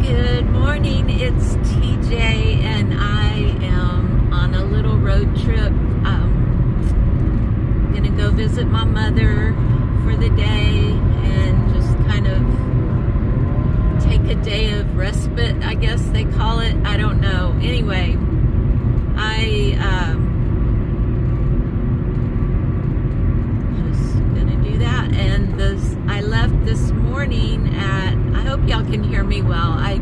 Good morning, it's TJ and I am on a little road trip. I'm gonna go visit my mother for the day and just kind of take a day of respite, I guess they call it. I don't know. Anyway, I just gonna do that. And I left this morning at, I hope y'all can hear me well. I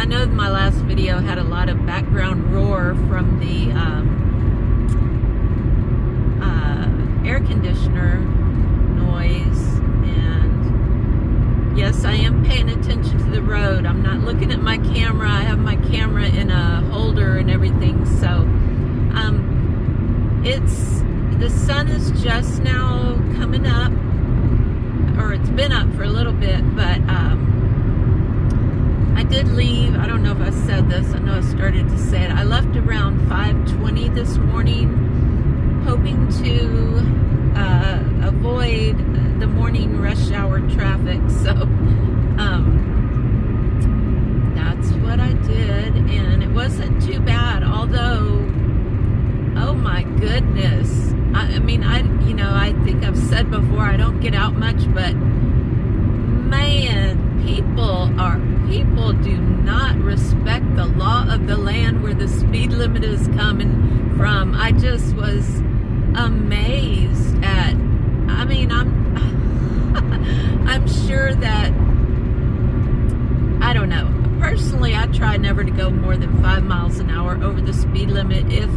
know my last video had a lot of background roar from the air conditioner noise, and yes, I am paying attention to the road. I'm not looking at my camera. I have my camera in a holder and everything, so the sun is just now coming up, or it's been up for a little bit, but I did leave. I don't know if I said this. I know I started to say it. I left around 5:20 this morning, hoping to avoid the morning rush hour traffic. So that's what I did, and it wasn't too bad. Although, oh my goodness, I mean, I think I've said before, I don't get out much, but man, people do not respect the law of the land where the speed limit is coming from. I just was amazed at, I mean, I'm sure that, I don't know. Personally, I try never to go more than 5 miles an hour over the speed limit. If,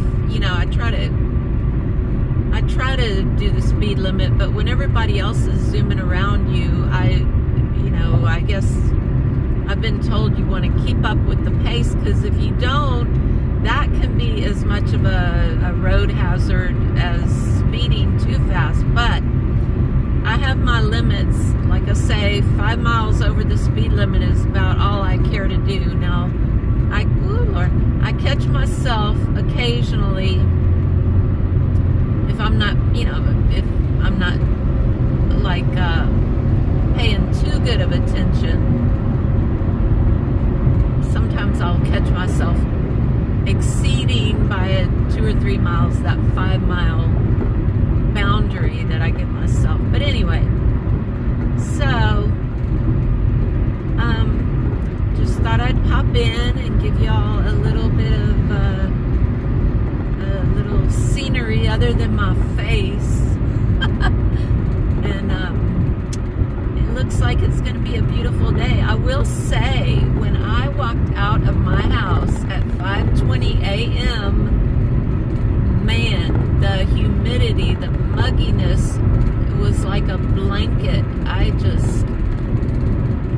I try to do the speed limit, but when everybody else is zooming around you, I guess I've been told you want to keep up with the pace, because if you don't, that can be as much of a road hazard as speeding too fast. But I have my limits. Like I say, 5 miles over the speed limit is about all I care to do. Now, I catch myself occasionally, if I'm not, if I'm not like paying too good of attention, sometimes I'll catch myself exceeding by 2 or 3 miles that 5 mile boundary that I give myself. But anyway, so just thought I'd pop in and give y'all a little bit of a little scenery other than my face. And it looks like it's going to be a beautiful day. I will say, when I walked out of my house at 5:20 a.m., man, the humidity, the mugginess was like a blanket.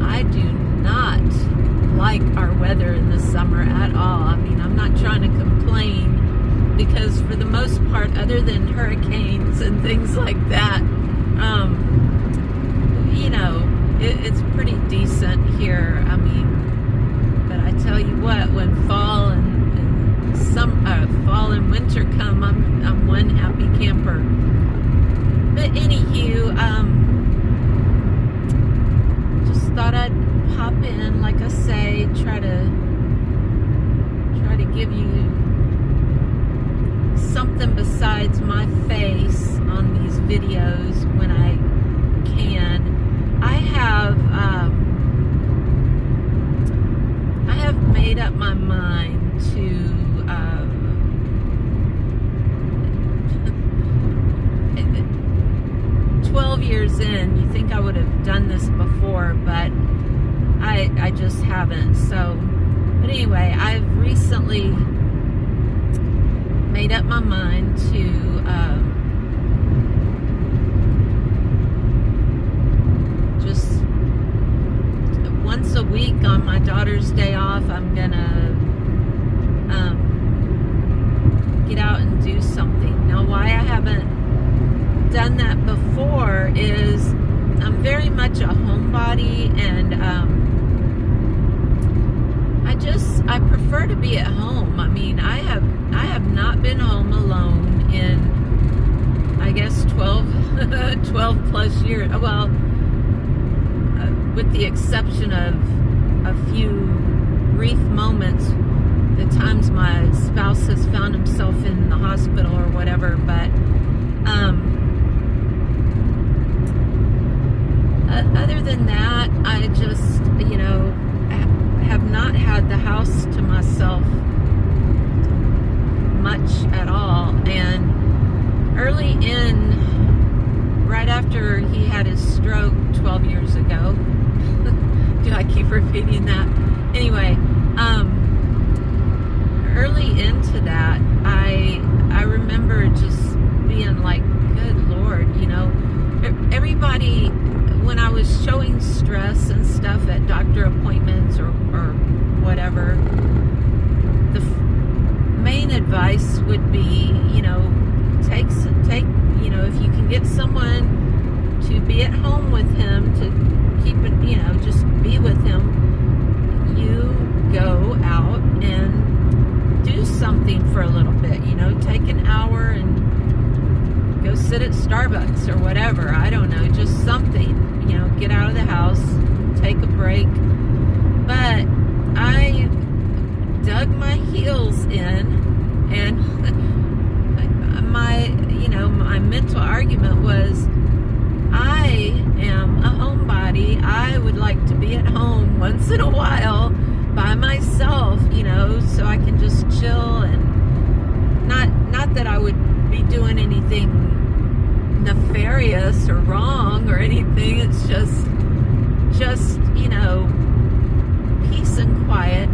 I do not like our weather in the summer at all. I mean, I'm not trying to complain, because for the most part, other than hurricanes and things like that, it's pretty decent here. I mean, but I tell you what, when fall and winter come, I'm one happy camper. But anywho, just thought I'd pop in, like I say, try to give you something besides my face on these videos when I can. I have made up my mind to 12 years in, you think I would have done this before, but I just haven't. So, but anyway, I've recently made up my mind to just once a week on my daughter's day off, I'm gonna get out and do something. Now, why I haven't done that before is I'm very much a homebody, and I prefer to be at home. I mean, I have not been home alone in, I guess, 12 plus years. Well, with the exception of a few brief moments, the times my spouse has found himself in the hospital or whatever, but other than that, I just, have not had the house to myself much at all. And early in, right after he had his stroke 12 years ago, do I keep repeating that? Anyway, early into that, I remember just being like, good Lord, everybody, when I was showing stress and stuff at doctor appointments or whatever, the main advice would be, take, if you can get someone to be at home with him, to keep it, just be with him, you go out and do something for a little bit, take an hour and go sit at Starbucks or whatever, I don't know, just something, get out of the house, take a break. But I dug my heels in, and my mental argument was, I am a homebody. I would like to be at home once in a while by myself, so I can just chill, and not that I would be doing anything nefarious or wrong or anything. It's just peace and quiet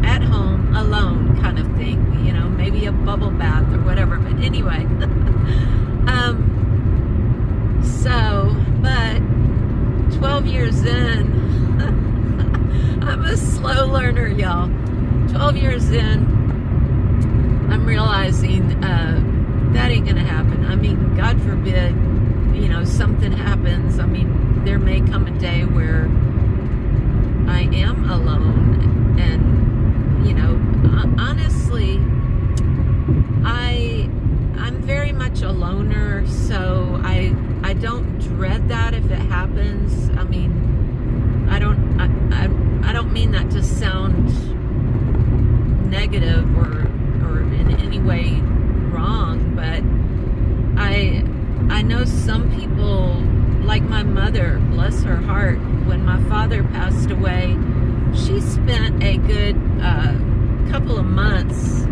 at home alone kind of thing, maybe a bubble bath or whatever. But anyway, but 12 years in, I'm a slow learner, y'all. 12 years in, I'm realizing that ain't gonna happen. I mean, God forbid, something happens. I mean, there may come a day where I am alone, and honestly, I'm very much a loner, so I don't dread that if it happens. I mean, I don't mean that to sound negative or in any way wrong, but I know some people, like my mother, bless her heart, when my father passed away, she spent a good couple of months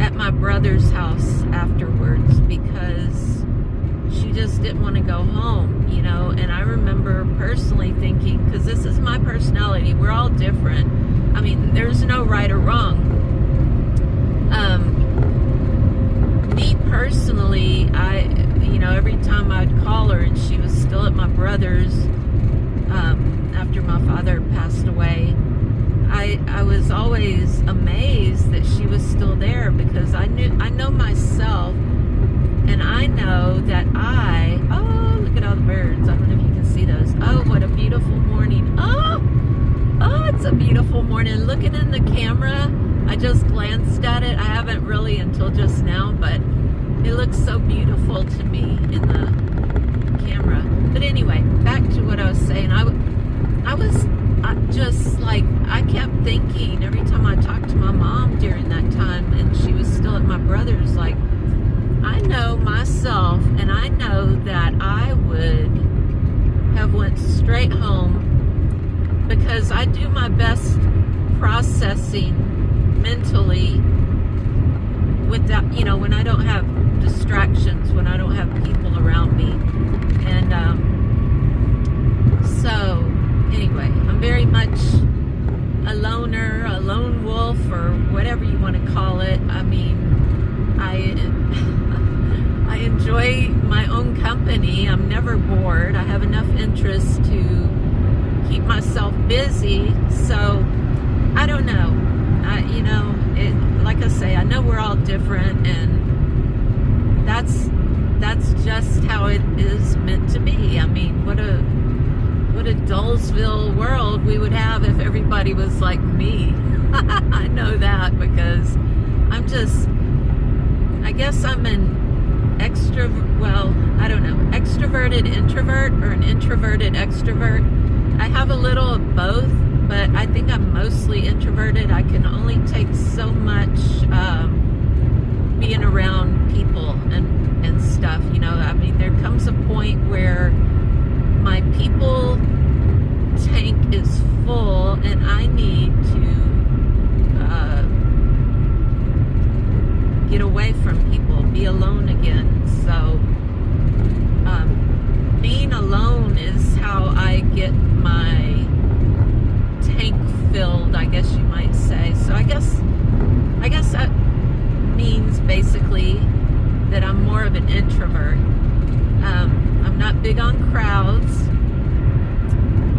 at my brother's house afterwards because she just didn't want to go home, and I remember personally thinking, because this is my personality, we're all different. I mean, there's no right or wrong. Me personally, every time I'd call her and she was still at my brother's, after my father passed away, I was always amazed that she was still there, because I know myself, and I know that oh, look at all the birds. I don't know if you can see those. Oh, what a beautiful morning. Oh, it's a beautiful morning. Looking in the camera, I just glanced at it. I haven't really until just now, but it looks so beautiful to me in the camera. But anyway, back to what I was saying. I was just like, I kept thinking every time I talked to my mom during that time, and she was still at my brother's, like, I know myself, and I know that I would have went straight home, because I do my best processing mentally without, when I don't have distractions, when I don't have people around me. And so anyway, I'm very much a loner, a lone wolf, or whatever you want to call it. I mean, I enjoy my own company. I'm never bored. I have enough interest to keep myself busy. So I don't know. Like I say, I know we're all different, and that's just how it is meant to be. I mean, what a Dullsville world we would have if everybody was like me. I know that, because I guess I'm an extroverted introvert, or an introverted extrovert. I have a little of both, but I think I'm mostly introverted. I can only take so much being around people and stuff, you know. I mean, there comes a point where my people tank is full and I need to get away from people, be alone again. So being alone is how I get my tank filled, I guess you might say. So I guess that means basically that I'm more of an introvert. I'm not big on crowds,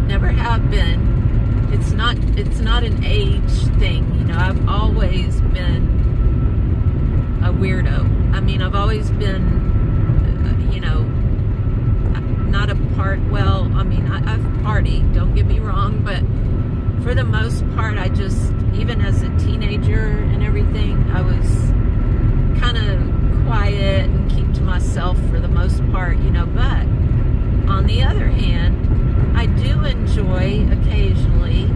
never have been. It's not an age thing, you know. I've always been a weirdo. I mean, I've always been, you know, not a part. Well, I mean, I've partied. Don't get me wrong, but for the most part, I just, even as a teenager and everything, I was kind of quiet and keep to myself for the most part, you know. But on the other hand, I do enjoy occasionally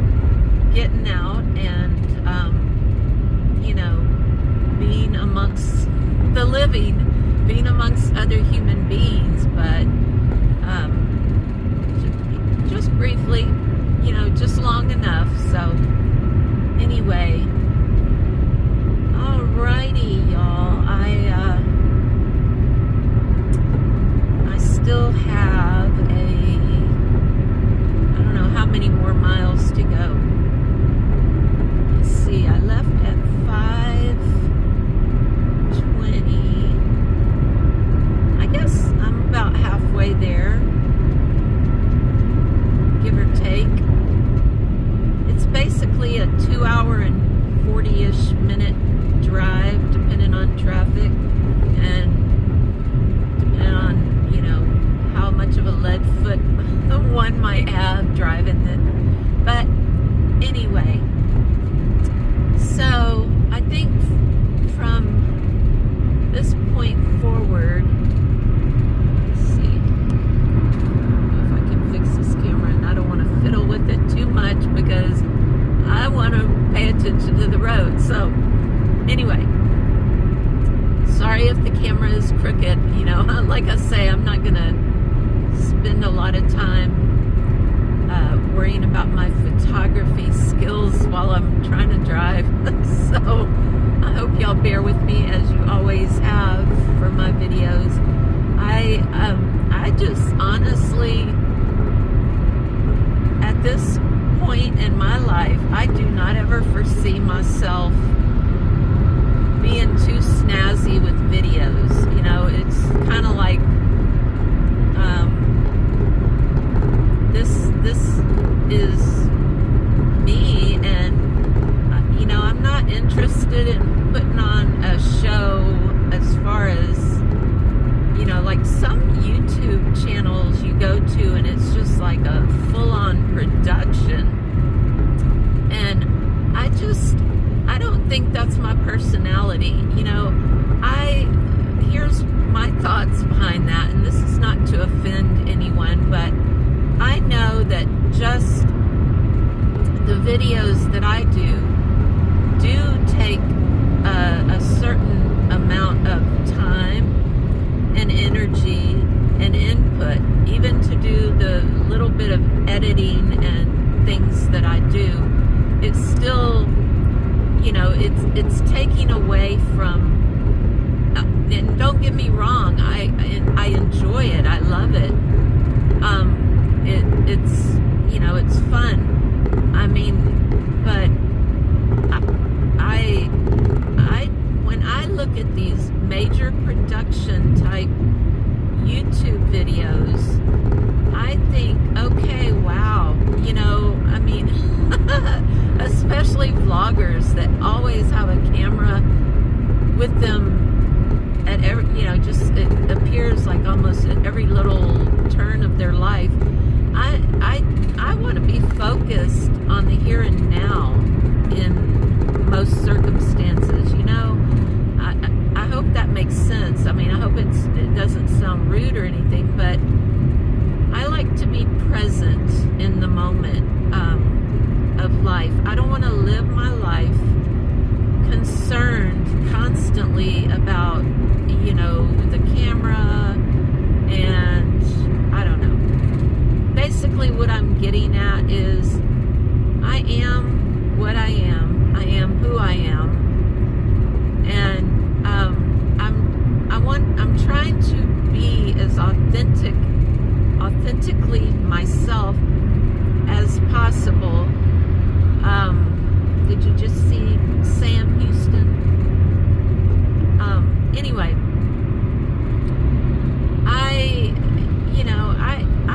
getting out and, you know, being amongst the living, being amongst other human beings. But just briefly, you know, just long enough. So anyway, alrighty, y'all. I still have I don't know how many more miles to go. Let's see, I left at 5:20. I guess I'm about halfway there, give or take. It's basically a 2-hour and 40-ish minute drive, depending on traffic and depending on, you know, how much of a lead foot one might have driving it. But anyway, so I think from this point forward, let's see if I can fix this camera, and I don't want to fiddle with it too much because I want to pay attention to the road. So anyway, sorry if the camera is crooked, you know. Like I say, I'm not gonna spend a lot of time worrying about my photography skills while I'm trying to drive. So I hope y'all bear with me, as you always have for my videos. I just honestly, at this point in my life, I do not ever foresee myself being too snazzy with videos. You know, it's kind of like this is me, and you know, I'm not interested in putting on a show as far as, you know, like some YouTube channels you go to and it's just like a full-on production, and I don't think that's my personality, you know. Here's my thoughts behind that, and this is not to offend anyone, but I know that just the videos that I do take a certain amount of time and energy and input, even to do the little bit of editing and things that I do. It's still, you know, it's taking away from, and don't get me wrong, I enjoy it, I love it. It's, you know, it's fun. I mean, but when I look at these major production type YouTube videos, I think, okay, wow, you know, I mean, especially vloggers that always have a camera with them at every, you know, just, it appears like almost at every little turn of their life. I want to be focused on the here and now in most circumstances, you know. I hope that makes sense. I mean, I hope it doesn't sound rude or anything, but I like to be present in the moment. I don't want to live my life concerned constantly about, you know, the camera, and I don't know. Basically what I'm getting at is I am what I am. I am who I am. And I'm trying to be as authentically myself as possible. Did you just see Sam Houston? Anyway, I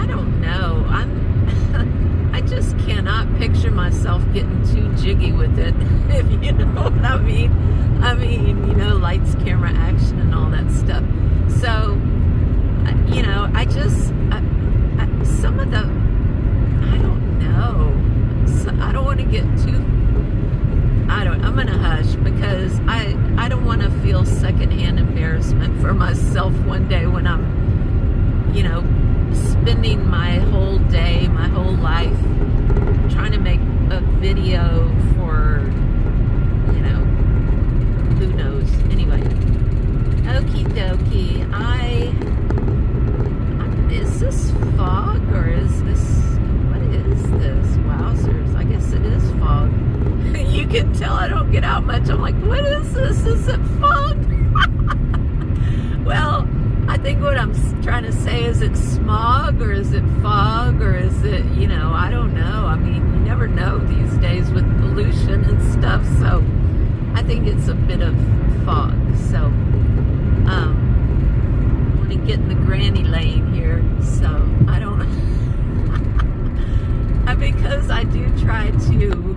don't know. I just cannot picture myself getting too jiggy with it, if you know what I mean. I mean, you know, lights, camera, action, and all that stuff. So, you know, some of the, I don't know. So I don't want to get too, I'm going to hush, because I don't want to feel secondhand embarrassment for myself one day when I'm, you know, spending my whole day, my whole life trying to make a video for, you know, who knows. Anyway, okie dokie. Is this fog, or is this, what is this? Wowzers, I guess it is fog. You can tell I don't get out much. I'm like, what is this? Is it fog? Well, I think what I'm trying to say is, it smog, or is it fog, or is it, you know, I don't know. I mean, you never know these days with pollution and stuff, so I think it's a bit of fog. So, I want to get in the granny lane here, so I don't, because I do try to,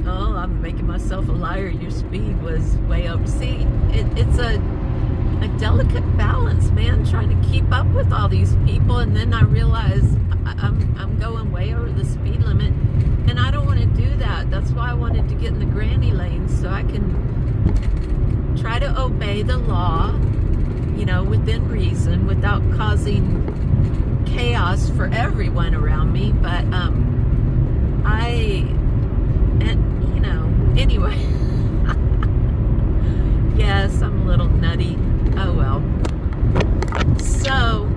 oh, I'm making myself a liar. Your speed was way up. See, it's a delicate balance, man, trying to keep up with all these people, and then I realize I'm going way over the speed limit, and I don't want to do that. That's why I wanted to get in the granny lane, so I can try to obey the law, you know, within reason, without causing chaos for everyone around me. But you know, anyway. Yes, I'm a little nutty. Oh well. So,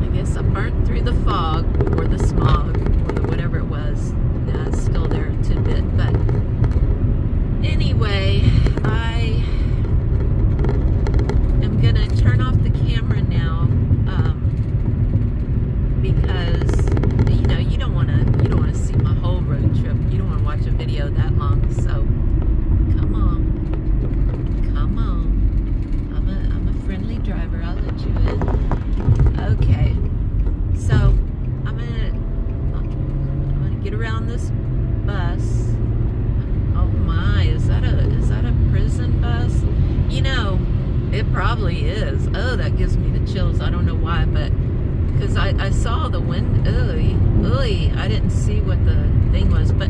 I guess I burnt through the fog, or the smog, or the whatever it was. Yeah, it's still there a tidbit. But anyway, I am gonna turn off the camera now, because you know, you don't want to see my whole road trip. You don't want to watch a video that long. So come on. I'm a friendly driver. I'll let you in. Okay. So I'm gonna get around this bus. Oh my, is that a prison bus? You know, it probably is. Oh, that gives me the chills. I don't know why, but because I saw the wind. I didn't see what the thing was. But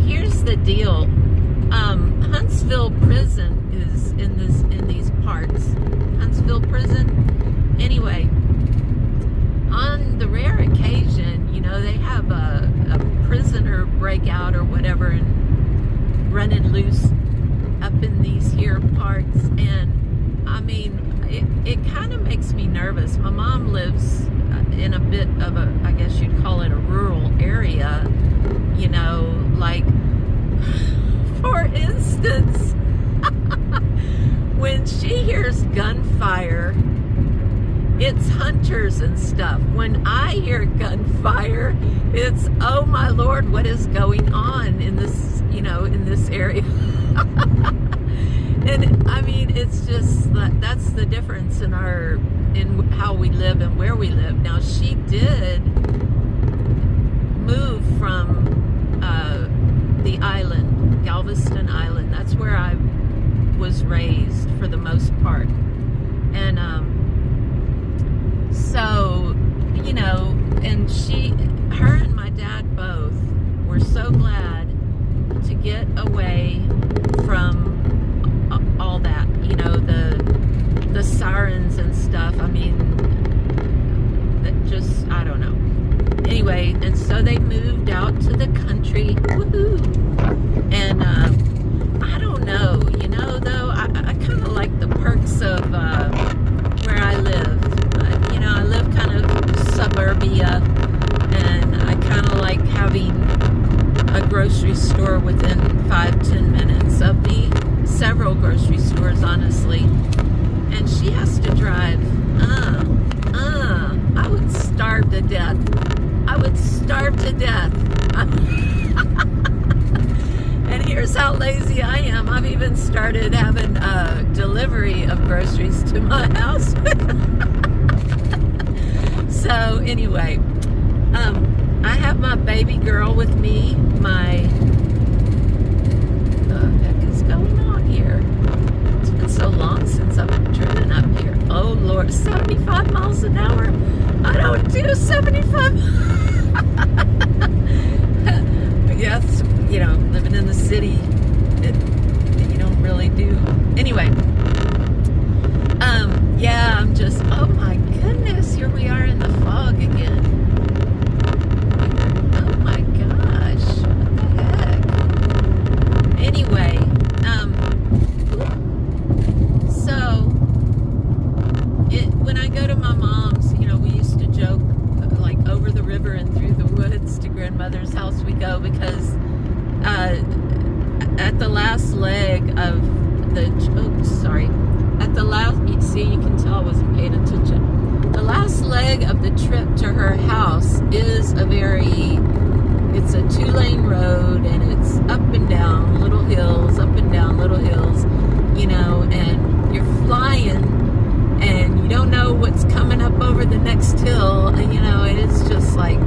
here's the deal. Huntsville Prison is in these parts. Huntsville Prison. Anyway, on the rare occasion, you know, they have a prisoner breakout or whatever, and running loose up in these here parts, and I mean, it kind of makes me nervous. My mom lives in a bit of a, I guess you'd call it a rural area, you know, like, for instance, when she hears gunfire, it's hunters and stuff. When I hear gunfire, it's, oh my Lord, what is going on in this, you know, in this area? And I mean, it's just that's the difference in how we live and where we live. Now, she did move from the island, Galveston Island. That's where I was raised for the most part. And so, you know, and her and my dad both were so glad to get away from all that, you know, the sirens and stuff. I mean, that just, I don't know. anyway, and so they moved out to the country. Woohoo! And I don't know, though, I kind of like the perks of where I live. I live kind of suburbia, and I kind of like having a grocery store within 5-10 minutes of me. Several grocery stores, honestly. And she has to drive. I would starve to death. I would starve to death. And here's how lazy I am. I've even started having a delivery of groceries to my house. So anyway, I have my baby girl with me. The heck is going on here? It's been so long since I've driven up here. Oh Lord, 75 miles an hour. I don't do 75. Yes, living in the city, you don't really do. Anyway, yeah, I'm just, oh my goodness, here we are in the fog again. Oh my gosh, what the heck? Anyway, so when I go to my mom's, we used to joke, like over the river and through the woods to grandmother's house we go, because at the last leg of you can tell I wasn't paying attention. The last leg of the trip to her house is it's a 2-lane road, and it's up and down little hills, up and down little hills, and you're flying, and you don't know what's coming up over the next hill, and and it's just like,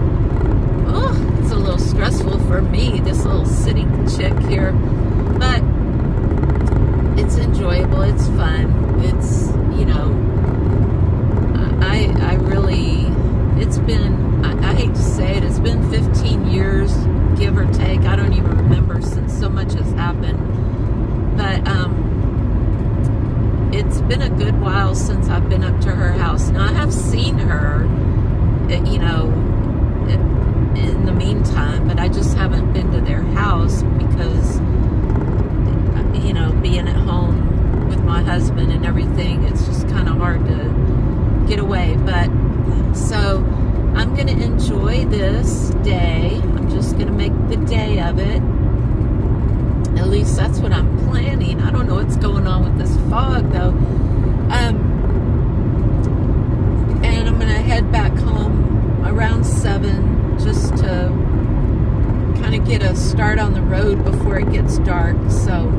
oh, it's a little stressful for me, this little city chick here, but it's enjoyable, it's fun, it's, I really, it's been, I hate to say it, it's been 15 years, give or take, I don't even remember, since so much has happened, but, it's been a good while since I've been up to her house. Now, I have seen her, in the meantime, but I just haven't been to their house because, being at home with my husband and everything, it's just kind of hard to get away. But, so, I'm going to enjoy this day. I'm just going to make the day of it. At least that's what I'm planning. I don't know what's going on with this fog, though. And I'm going to head back home around 7 just to kind of get a start on the road before it gets dark. So,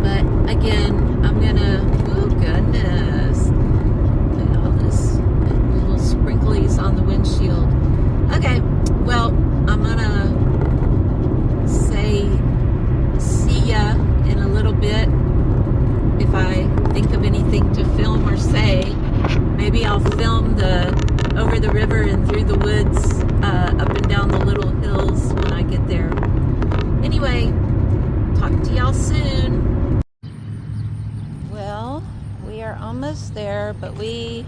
but again, I'm going to, oh goodness, look at all this little sprinklies on the windshield. Okay, well, I'm going to say see ya in a little bit. If I think of anything to film or say, maybe I'll film the over the river and through the woods, up and down the little hills when I get there. Anyway, talk to y'all soon. Well, we are almost there, but we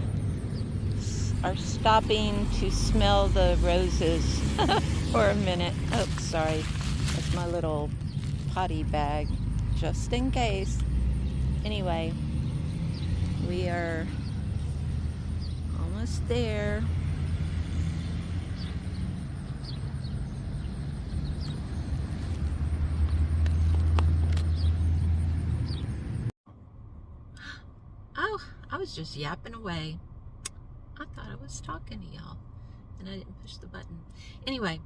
are stopping to smell the roses for a minute. Oh, sorry. That's my little potty bag, just in case. Anyway, we are almost there. Oh, I was just yapping away. I thought I was talking to y'all, and I didn't push the button. Anyway,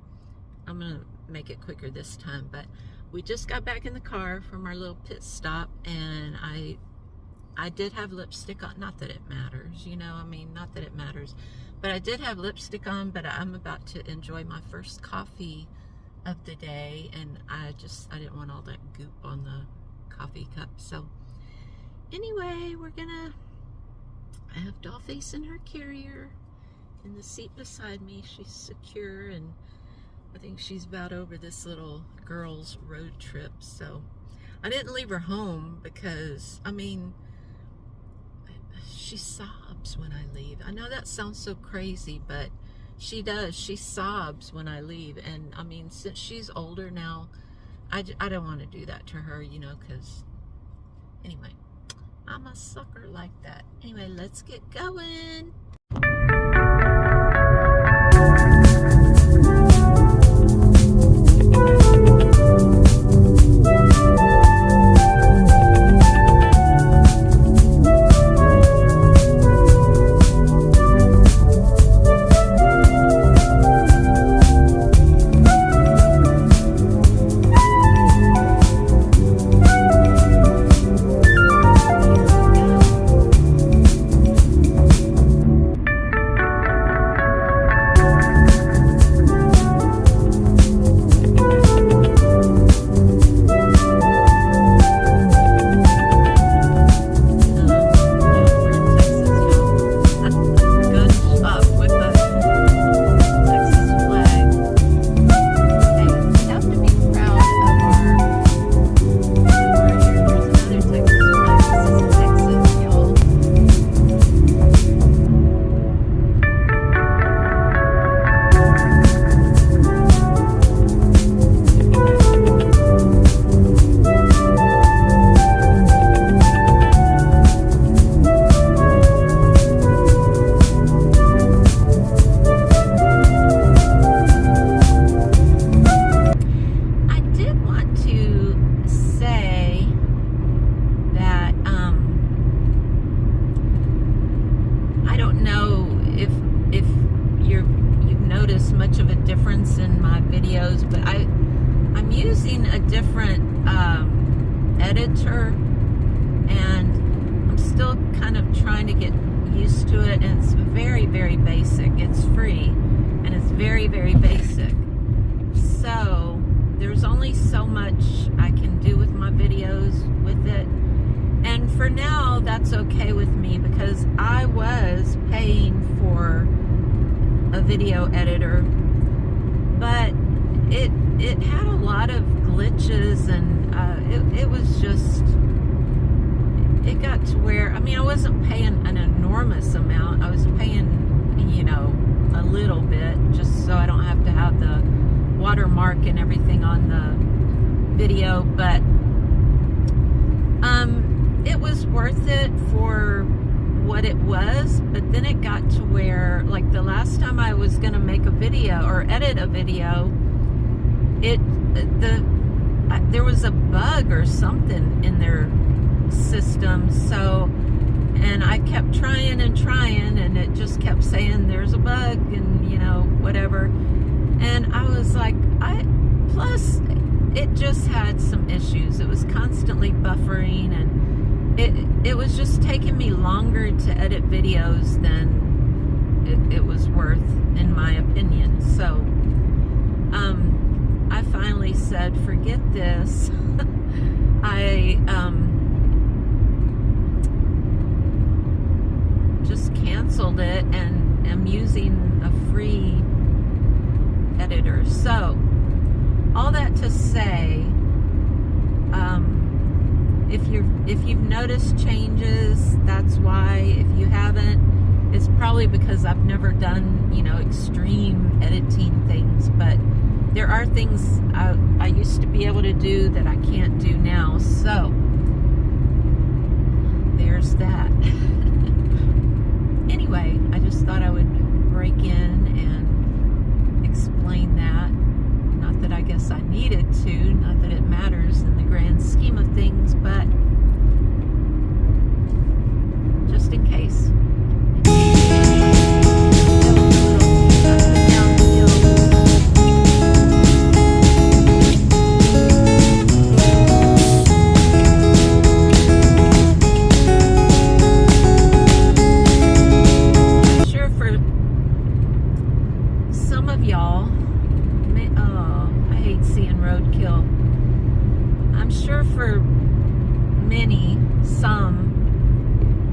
I'm gonna make it quicker this time, but we just got back in the car from our little pit stop, and I did have lipstick on. Not that it matters, not that it matters, but I did have lipstick on. But I'm about to enjoy my first coffee of the day, and I didn't want all that goop on the coffee cup. So anyway, I have Dollface in her carrier in the seat beside me. She's secure, and I think she's about over this little girl's road trip. So I didn't leave her home because, she sobs when I leave. I know that sounds so crazy, but She does. She sobs when I leave. And I mean, since she's older now, I don't want to do that to her, you know, because anyway, I'm a sucker like that. Anyway, let's get going. Editor, and I'm still kind of trying to get used to it, and it's very, very basic. It's free and it's very, very basic, so there's only so much I can do with my videos with it, and for now that's okay with me because I was paying for a video editor, but it had a lot of glitches, and it was just, it got to where, I mean, I wasn't paying an enormous amount. I was paying, you know, a little bit just so I don't have to have the watermark and everything on the video, but it was worth it for what it was. But then it got to where, like, the last time I was gonna make a video or edit a video, there was a bug or something in their system, so, and I kept trying and trying, and it just kept saying there's a bug and, you know, whatever, and I was like, plus it just had some issues. It was constantly buffering, and it was just taking me longer to edit videos than it was worth, in my opinion. So I finally said, forget this. I just canceled it and am using a free editor. So all that to say, if you've noticed changes, that's why. If you haven't, it's probably because I've never done, you know, extreme editing things, but there are things I used to be able to do that I can't do now, so there's that. Anyway, I just thought I would break in and explain that. Not that I guess I needed to, not that it matters in the grand scheme of things, but just in case.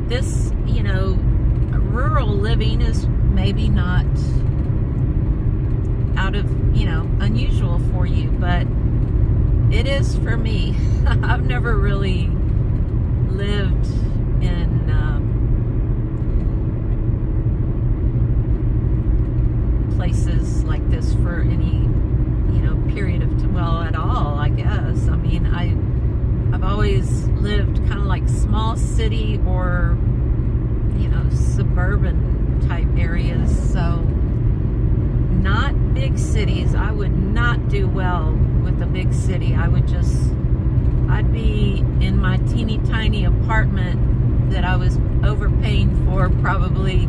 This, you know, rural living is maybe not out of, you know, unusual for you, but it is for me. I've never really lived in would not do well with a big city. I'd be in my teeny tiny apartment that I was overpaying for, probably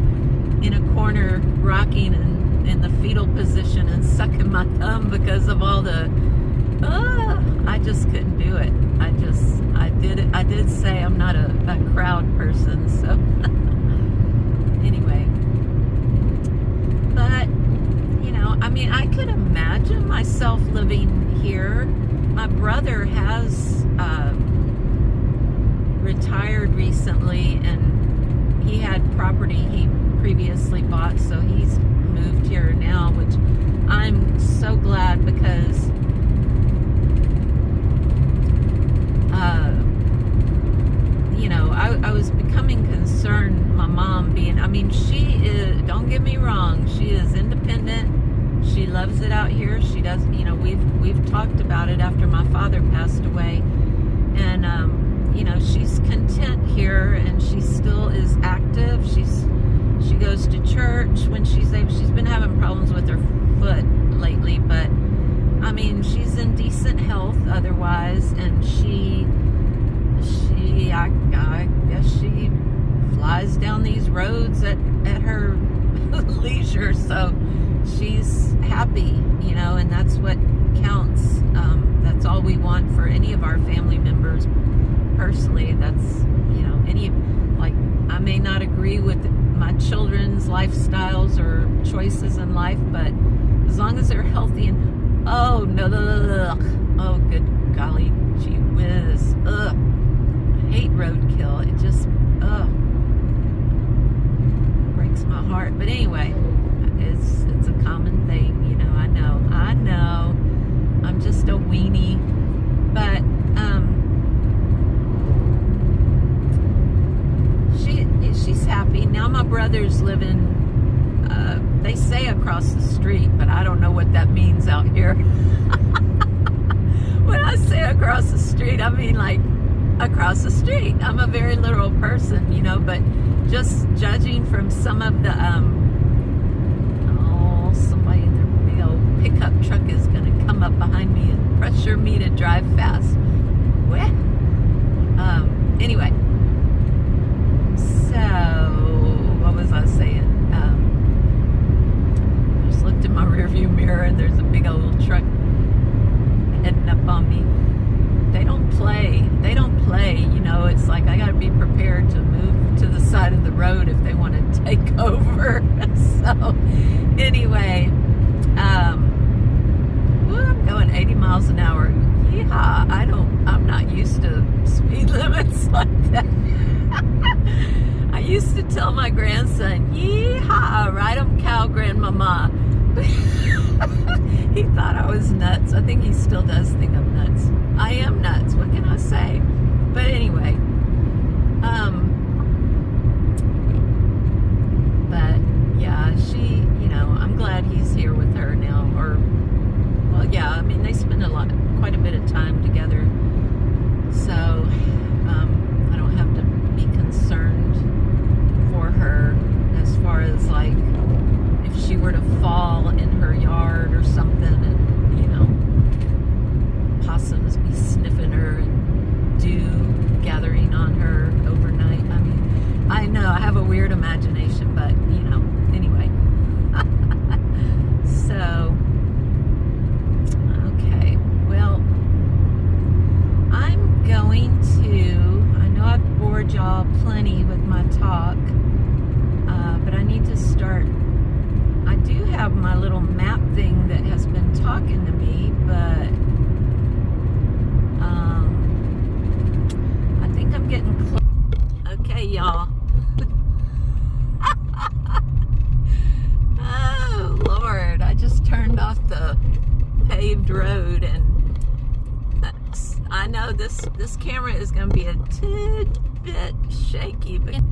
in a corner, rocking in the fetal position and sucking my thumb because of all the, I just couldn't do it. I did say I'm not a crowd person, so anyway. But, I mean, I could imagine myself living here. My brother has retired recently, and he had property he previously bought, so he's moved here now, which I'm so glad, because I was becoming concerned, my mom being, I mean, she is, don't get me wrong, she is independent. She loves it out here. She does, we've talked about it after my father passed away. And, she's content here, and she still is active. She goes to church when she's able. She's been having problems with her foot lately, but, I mean, she's in decent health otherwise, and I guess she flies down these roads at her leisure, so she's happy, and that's what counts. That's all we want for any of our family members. Personally, that's, I may not agree with my children's lifestyles or choices in life, but as long as they're healthy and, oh good golly, gee whiz, I hate roadkill. It just, breaks my heart. But anyway, it's a common thing, I know. I'm just a weenie, but she's happy now. My brother's living, they say across the street, but I don't know what that means out here. When I say across the street, I mean like across the street. I'm a very literal person, but just judging from some of the somebody in their big old pickup truck is going to come up behind me and pressure me to drive fast. Well, anyway, so what was I saying? Just looked in my rearview mirror, and there's a big old truck heading up on me. They don't play. It's like I got to be prepared to move to the side of the road if they want to take over. So anyway, I'm going 80 miles an hour. Yeehaw. I'm not used to speed limits like that. I used to tell my grandson, yeehaw, ride 'em cow, grandmama. He thought I was nuts. I think he still does think I'm nuts. I am nuts. What can I say? But anyway, but yeah, I'm glad he's here with her now. Or, well, yeah, I mean, they spend quite a bit of time together. So, I don't have to be concerned for her as far as like if she were to fall in her yard or something, and possums be sniffing her and dew gathering on her overnight. I mean, I know I have a weird imagination, but anyway. So okay, well, I'm going to, I know I've bored y'all plenty with my talk, but I need to start. I do have my little map thing that has been talking to me, but I think I'm getting close. Okay, y'all. Oh, Lord. I just turned off the paved road, and I know this camera is going to be a tidbit shaky, but shaky.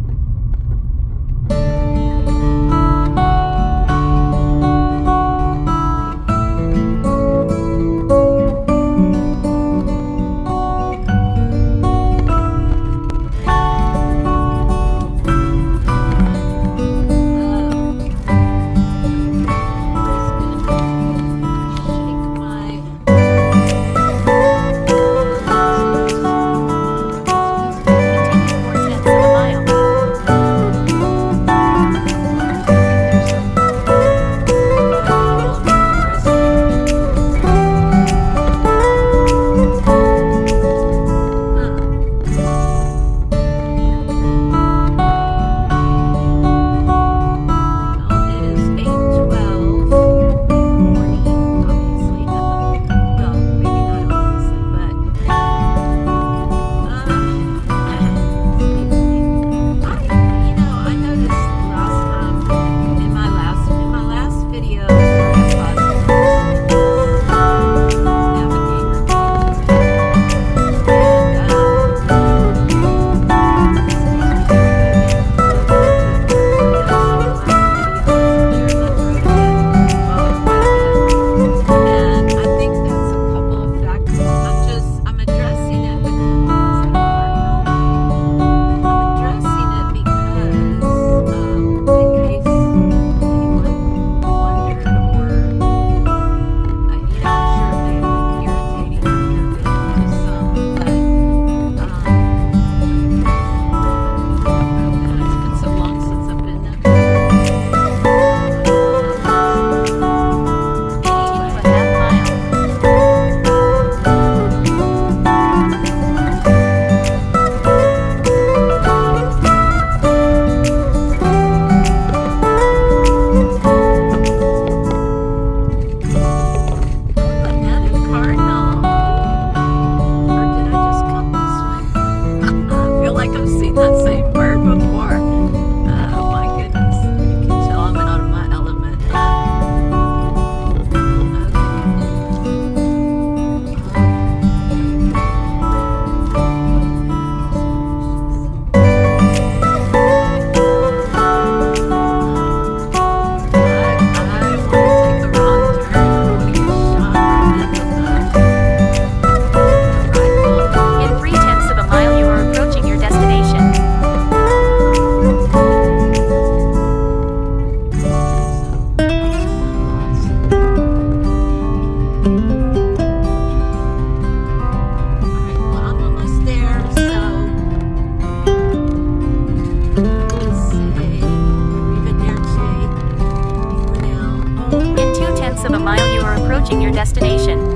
destination.